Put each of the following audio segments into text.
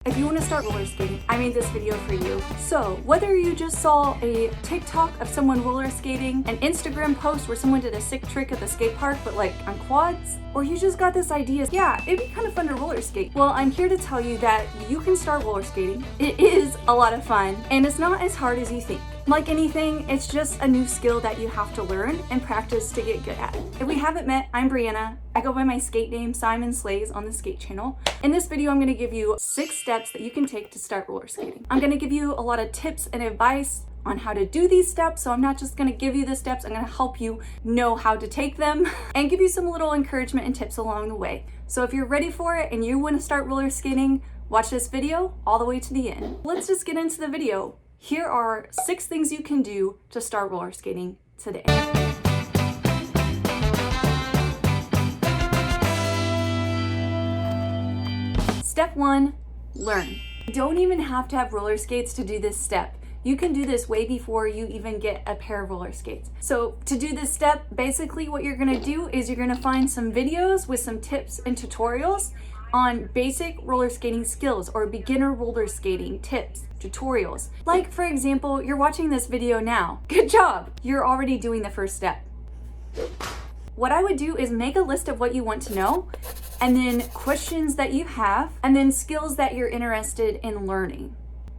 If you want to start roller skating, I made this video for you. So whether you just saw a TikTok of someone roller skating, an Instagram post where someone did a sick trick at the skate park but like on quads, or you just got this idea, yeah, it'd be kind of fun to roller skate. Well, I'm here to tell you that you can start roller skating. It is a lot of fun and it's not as hard as you think. Like anything, it's just a new skill that you have to learn and practice to get good at. If we haven't met, I'm Brianna. I go by my skate name, Simon Slays, on the skate channel. In this video, I'm gonna give you 6 steps that you can take to start roller skating. I'm gonna give you a lot of tips and advice on how to do these steps. So I'm not just gonna give you the steps, I'm gonna help you know how to take them and give you some little encouragement and tips along the way. So if you're ready for it and you wanna start roller skating, watch this video all the way to the end. Let's just get into the video. Here are 6 things you can do to start roller skating today. Step 1, learn. You don't even have to have roller skates to do this step. You can do this way before you even get a pair of roller skates. So to do this step, basically what you're gonna do is you're gonna find some videos with some tips and tutorials on basic roller skating skills or beginner roller skating tips, tutorials. Like for example, you're watching this video now. Good job! You're already doing the first step. What I would do is make a list of what you want to know, and then questions that you have, and then skills that you're interested in learning.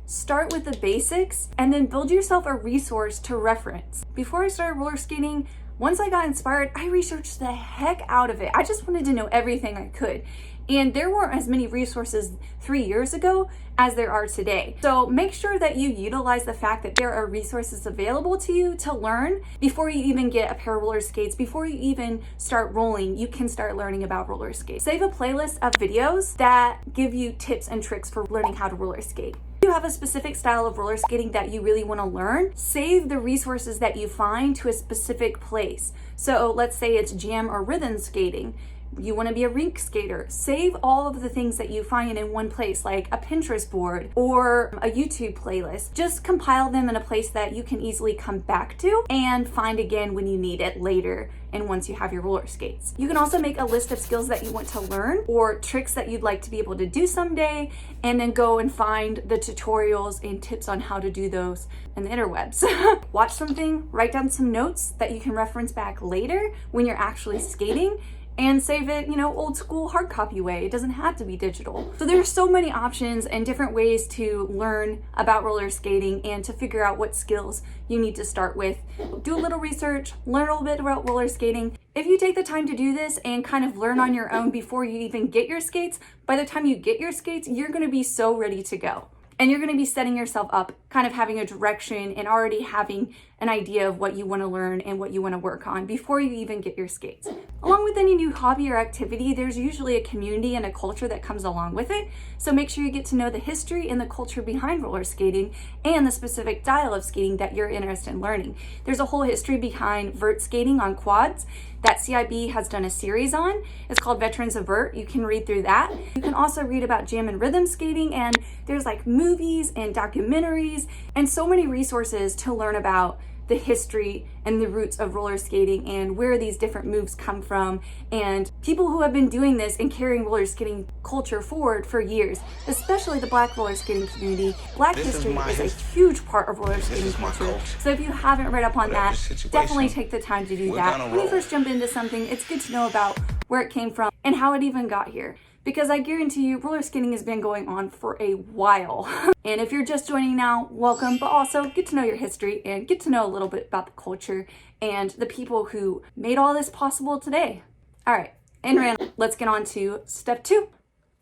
Start with the basics and then build yourself a resource to reference. Before I started roller skating, once I got inspired, I researched the heck out of it. I just wanted to know everything I could. And there weren't as many resources 3 years ago as there are today. So make sure that you utilize the fact that there are resources available to you to learn before you even get a pair of roller skates. Before you even start rolling, you can start learning about roller skates. Save a playlist of videos that give you tips and tricks for learning how to roller skate. If you have a specific style of roller skating that you really want to learn, save the resources that you find to a specific place. So let's say it's jam or rhythm skating. You want to be a rink skater, save all of the things that you find in one place, like a Pinterest board or a YouTube playlist. Just compile them in a place that you can easily come back to and find again when you need it later and once you have your roller skates. You can also make a list of skills that you want to learn or tricks that you'd like to be able to do someday, and then go and find the tutorials and tips on how to do those in the interwebs. Watch something, write down some notes that you can reference back later when you're actually skating, and save it, old school hard copy way. It doesn't have to be digital. So there's so many options and different ways to learn about roller skating and to figure out what skills you need to start with. Do a little research, learn a little bit about roller skating. If you take the time to do this and kind of learn on your own before you even get your skates, by the time you get your skates, you're gonna be so ready to go. And you're gonna be setting yourself up, kind of having a direction and already having an idea of what you wanna learn and what you wanna work on before you even get your skates. Along with any new hobby or activity, there's usually a community and a culture that comes along with it. So make sure you get to know the history and the culture behind roller skating and the specific style of skating that you're interested in learning. There's a whole history behind vert skating on quads that CIB has done a series on. It's called Veterans of Vert. You can read through that. You can also read about jam and rhythm skating, and there's like movies and documentaries and so many resources to learn about the history and the roots of roller skating and where these different moves come from, and people who have been doing this and carrying roller skating culture forward for years, especially the Black roller skating community. Black history is a huge part of roller skating culture. So if you haven't read up on that, definitely take the time to do that. When you first jump into something, it's good to know about where it came from and how it even got here. Because I guarantee you, roller skating has been going on for a while. And if you're just joining now, welcome, but also get to know your history and get to know a little bit about the culture and the people who made all this possible today. All right, and let's get on to step 2,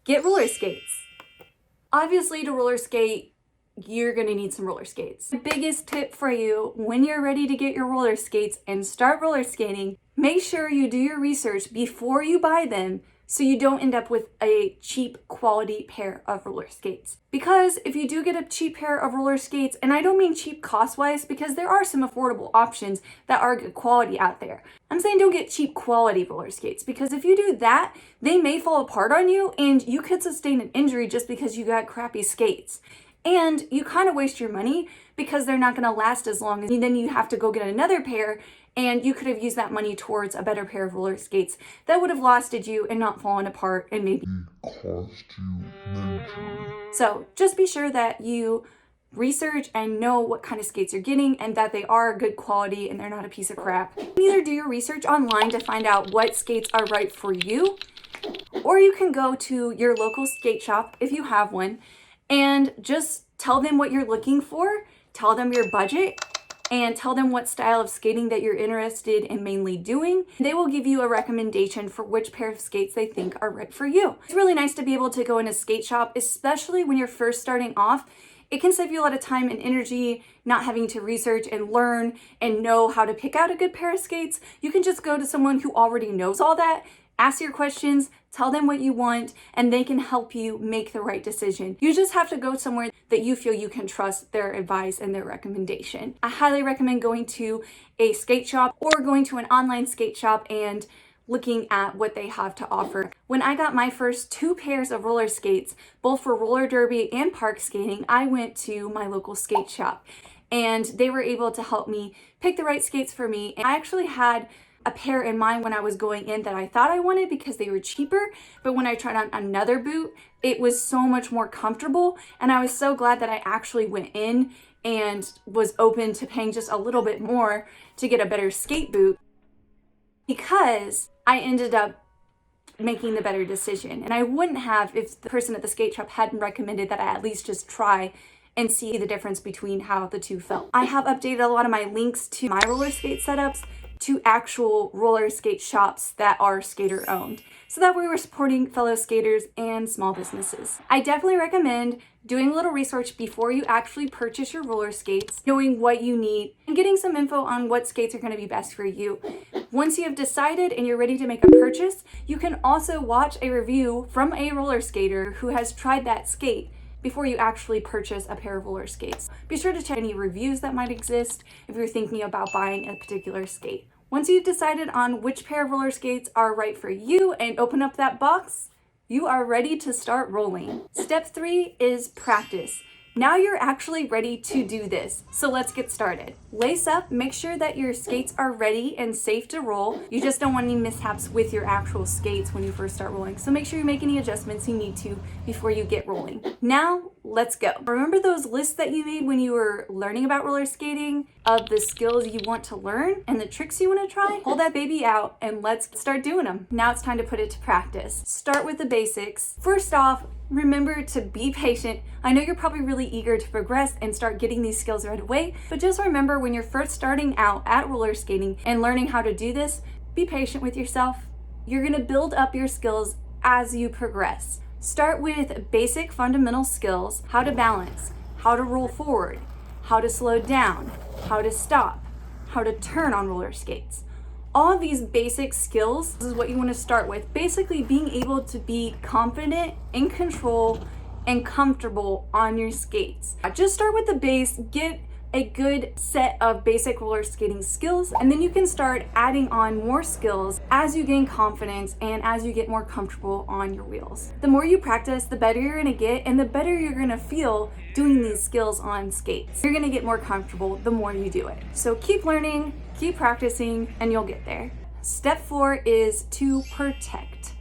get roller skates. Obviously, to roller skate, you're gonna need some roller skates. The biggest tip for you when you're ready to get your roller skates and start roller skating, make sure you do your research before you buy them, so you don't end up with a cheap quality pair of roller skates. Because if you do get a cheap pair of roller skates, and I don't mean cheap cost-wise, because there are some affordable options that are good quality out there. I'm saying don't get cheap quality roller skates, because if you do that, they may fall apart on you and you could sustain an injury just because you got crappy skates. And you kind of waste your money because they're not gonna last as long, and then you have to go get another pair and you could have used that money towards a better pair of roller skates that would have lasted you and not fallen apart and maybe caused you an injury. So just be sure that you research and know what kind of skates you're getting and that they are good quality and they're not a piece of crap. Either do your research online to find out what skates are right for you, or you can go to your local skate shop if you have one and just tell them what you're looking for, tell them your budget, and tell them what style of skating that you're interested in mainly doing. They will give you a recommendation for which pair of skates they think are right for you. It's really nice to be able to go in a skate shop, especially when you're first starting off. It can save you a lot of time and energy not having to research and learn and know how to pick out a good pair of skates. You can just go to someone who already knows all that, ask your questions, tell them what you want, and they can help you make the right decision. You just have to go somewhere that you feel you can trust their advice and their recommendation. I highly recommend going to a skate shop or going to an online skate shop and looking at what they have to offer. When I got my first 2 pairs of roller skates, both for roller derby and park skating, I went to my local skate shop and they were able to help me pick the right skates for me. And I actually had a pair in mind when I was going in that I thought I wanted because they were cheaper, but when I tried on another boot, it was so much more comfortable, and I was so glad that I actually went in and was open to paying just a little bit more to get a better skate boot, because I ended up making the better decision. And I wouldn't have if the person at the skate shop hadn't recommended that I at least just try and see the difference between how the two felt. I have updated a lot of my links to my roller skate setups to actual roller skate shops that are skater owned, so that way we're supporting fellow skaters and small businesses. I definitely recommend doing a little research before you actually purchase your roller skates, knowing what you need and getting some info on what skates are going to be best for you. Once you have decided and you're ready to make a purchase, you can also watch a review from a roller skater who has tried that skate before you actually purchase a pair of roller skates. Be sure to check any reviews that might exist if you're thinking about buying a particular skate. Once you've decided on which pair of roller skates are right for you and open up that box, you are ready to start rolling. Step 3 is practice. Now you're actually ready to do this, so let's get started. Lace up, make sure that your skates are ready and safe to roll. You just don't want any mishaps with your actual skates when you first start rolling, so make sure you make any adjustments you need to before you get rolling. Now, let's go. Remember those lists that you made when you were learning about roller skating of the skills you want to learn and the tricks you want to try? Hold that baby out and let's start doing them. Now it's time to put it to practice. Start with the basics. First off, remember to be patient. I know you're probably really eager to progress and start getting these skills right away, but just remember when you're first starting out at roller skating and learning how to do this, be patient with yourself. You're gonna build up your skills as you progress. Start with basic fundamental skills: how to balance, how to roll forward, how to slow down, how to stop, how to turn on roller skates. All of these basic skills, this is what you want to start with. Basically being able to be confident, in control, and comfortable on your skates. Just start with the base, get a good set of basic roller skating skills, and then you can start adding on more skills as you gain confidence and as you get more comfortable on your wheels. The more you practice, the better you're gonna get and the better you're gonna feel doing these skills on skates. You're gonna get more comfortable the more you do it. So keep learning, keep practicing, and you'll get there. Step 4 is to protect.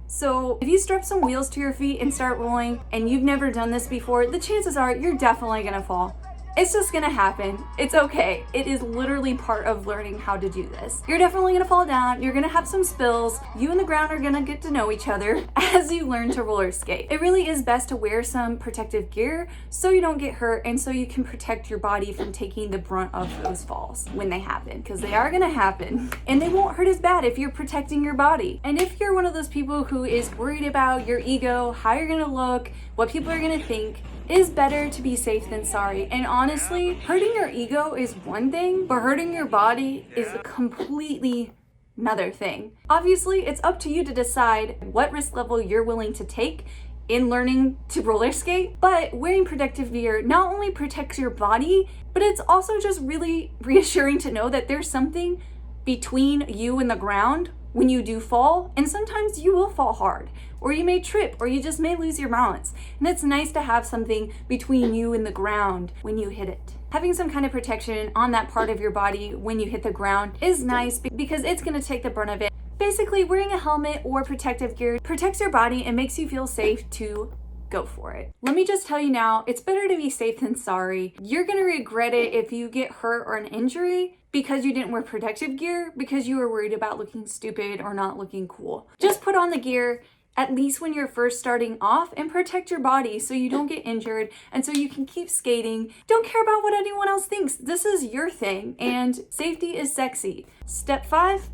So if you strap some wheels to your feet and start rolling and you've never done this before, the chances are you're definitely gonna fall. It's just gonna happen. It's okay. It is literally part of learning how to do this. You're definitely gonna fall down. You're gonna have some spills. You and the ground are gonna get to know each other as you learn to roller skate. It really is best to wear some protective gear so you don't get hurt and so you can protect your body from taking the brunt of those falls when they happen, because they are gonna happen. And they won't hurt as bad if you're protecting your body. And if you're one of those people who is worried about your ego, how you're gonna look, what people are gonna think, it is better to be safe than sorry. And honestly, hurting your ego is one thing, but hurting your body is a completely another thing. Obviously, it's up to you to decide what risk level you're willing to take in learning to roller skate, but wearing protective gear not only protects your body, but it's also just really reassuring to know that there's something between you and the ground when you do fall, and sometimes you will fall hard, or you may trip, or you just may lose your balance. And it's nice to have something between you and the ground when you hit it. Having some kind of protection on that part of your body when you hit the ground is nice because it's going to take the brunt of it. Basically, wearing a helmet or protective gear protects your body and makes you feel safe to go for it. Let me just tell you now, it's better to be safe than sorry. You're going to regret it if you get hurt or an injury because you didn't wear protective gear because you were worried about looking stupid or not looking cool. Just put on the gear at least when you're first starting off and protect your body so you don't get injured and so you can keep skating. Don't care about what anyone else thinks. This is your thing and safety is sexy. Step 5,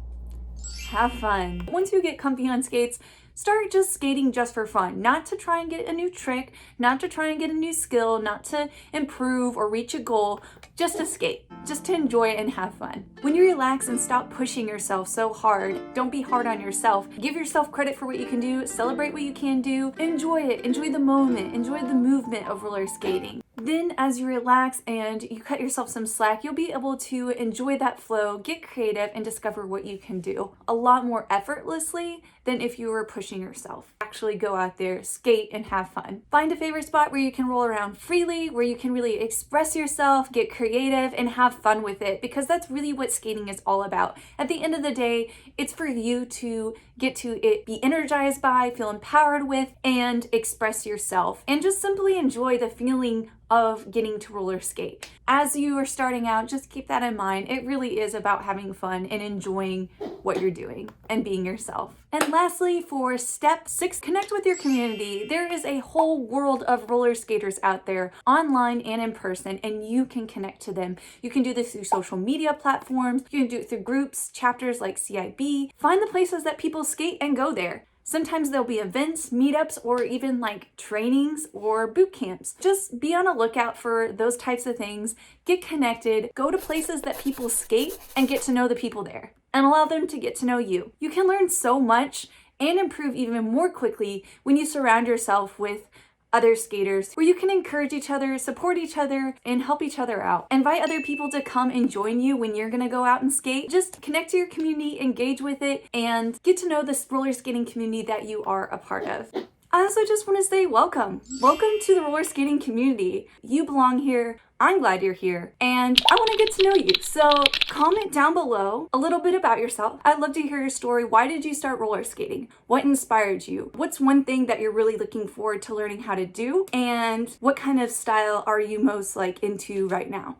have fun. Once you get comfy on skates, start just skating just for fun, not to try and get a new trick, not to try and get a new skill, not to improve or reach a goal, just to skate, just to enjoy it and have fun. When you relax and stop pushing yourself so hard, don't be hard on yourself. Give yourself credit for what you can do, celebrate what you can do, enjoy it, enjoy the moment, enjoy the movement of roller skating. Then as you relax and you cut yourself some slack, you'll be able to enjoy that flow, get creative, and discover what you can do a lot more effortlessly than if you were pushing yourself. Actually go out there, skate, and have fun. Find a favorite spot where you can roll around freely, where you can really express yourself, get creative, and have fun with it, because that's really what skating is all about. At the end of the day, it's for you to get to it, be energized by, feel empowered with, and express yourself, and just simply enjoy the feeling of getting to roller skate. As you are starting out, just keep that in mind. It really is about having fun and enjoying what you're doing and being yourself. And lastly, for step 6, connect with your community. There is a whole world of roller skaters out there, online and in person, and you can connect to them. You can do this through social media platforms. You can do it through groups, chapters like CIB. Find the places that people skate and go there. Sometimes there'll be events, meetups, or even like trainings or boot camps. Just be on a lookout for those types of things. Get connected, go to places that people skate, and get to know the people there, and allow them to get to know you. You can learn so much and improve even more quickly when you surround yourself with other skaters, where you can encourage each other, support each other, and help each other out. Invite other people to come and join you when you're gonna go out and skate. Just connect to your community, engage with it, and get to know this roller skating community that you are a part of. I also just want to say welcome. Welcome to the roller skating community. You belong here. I'm glad you're here, and I want to get to know you. So comment down below a little bit about yourself. I'd love to hear your story. Why did you start roller skating? What inspired you? What's one thing that you're really looking forward to learning how to do? And what kind of style are you most into right now?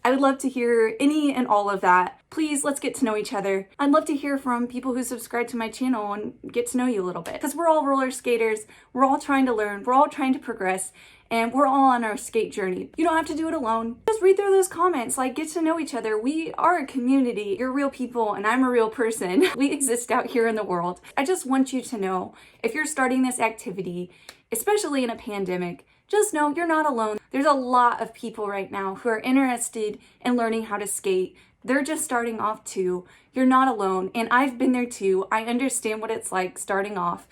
I would love to hear any and all of that. Please, let's get to know each other. I'd love to hear from people who subscribe to my channel and get to know you a little bit, because we're all roller skaters. We're all trying to learn. We're all trying to progress. And we're all on our skate journey. You don't have to do it alone. Just read through those comments, get to know each other. We are a community. You're real people and I'm a real person. We exist out here in the world. I just want you to know, if you're starting this activity, especially in a pandemic, just know you're not alone. There's a lot of people right now who are interested in learning how to skate. They're just starting off too. You're not alone, and I've been there too. I understand what it's like starting off.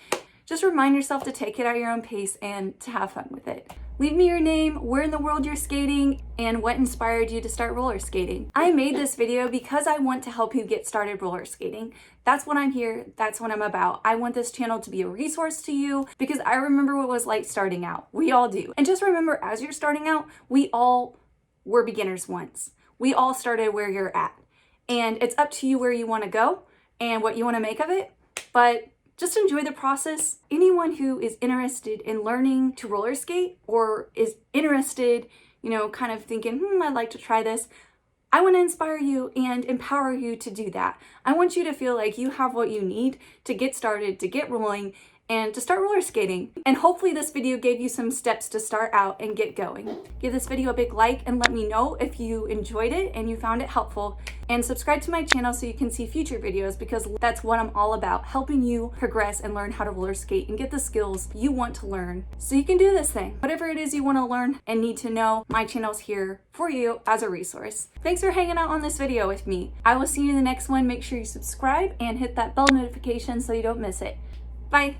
Just remind yourself to take it at your own pace and to have fun with it. Leave me your name, where in the world you're skating, and what inspired you to start roller skating. I made this video because I want to help you get started roller skating. That's what I'm here, that's what I'm about. I want this channel to be a resource to you because I remember what it was like starting out. We all do. And just remember, as you're starting out, we all were beginners once. We all started where you're at. And it's up to you where you want to go and what you want to make of it. But just enjoy the process. Anyone who is interested in learning to roller skate or is interested, kind of thinking, I'd like to try this, I want to inspire you and empower you to do that. I want you to feel like you have what you need to get started, to get rolling, and to start roller skating. And hopefully this video gave you some steps to start out and get going. Give this video a big like and let me know if you enjoyed it and you found it helpful. And subscribe to my channel so you can see future videos, because that's what I'm all about, helping you progress and learn how to roller skate and get the skills you want to learn so you can do this thing. Whatever it is you want to learn and need to know, my channel's here for you as a resource. Thanks for hanging out on this video with me. I will see you in the next one. Make sure you subscribe and hit that bell notification so you don't miss it. Bye.